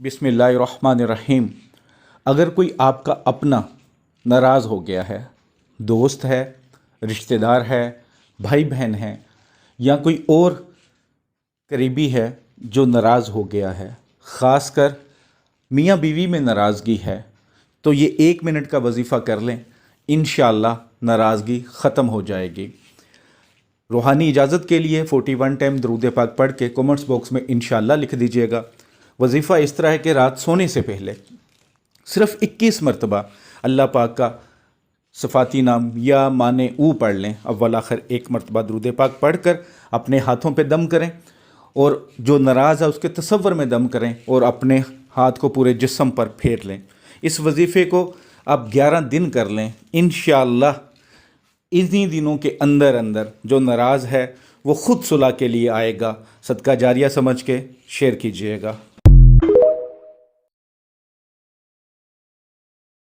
बिस्मिल्लाहिर्रहमानिर्रहीम। अगर कोई आपका अपना नाराज़ हो गया है, दोस्त है, रिश्तेदार है, भाई बहन है, या कोई और करीबी है जो नाराज़ हो गया है, ख़ासकर मियाँ बीवी में नाराज़गी है, तो ये 1 मिनट का वजीफ़ा कर लें, इंशाअल्लाह नाराज़गी ख़त्म हो जाएगी। रूहानी इजाज़त के लिए 41 टाइम दरूद पाक पढ़ के कमेंट्स बॉक्स में इंशाअल्लाह लिख दीजिएगा। वजीफ़ा इस तरह है कि रात सोने से पहले सिर्फ़ 21 मरतबा अल्लाह पाक का सफ़ाती नाम या माने ऊ पढ़ लें। अव्वल आखिर 1 मरतबा दरूद पाक पढ़ कर अपने हाथों पे दम करें और जो नाराज़ है उसके तसव्वुर में दम करें और अपने हाथ को पूरे जिस्म पर फेर लें। इस वजीफ़े को आप 11 दिन कर लें, इंशाअल्लाह इन्हीं दिनों के अंदर अंदर जो नाराज़ है वो ख़ुद सुलह के लिए आएगा। सदका जारिया समझ के शेयर कीजिएगा।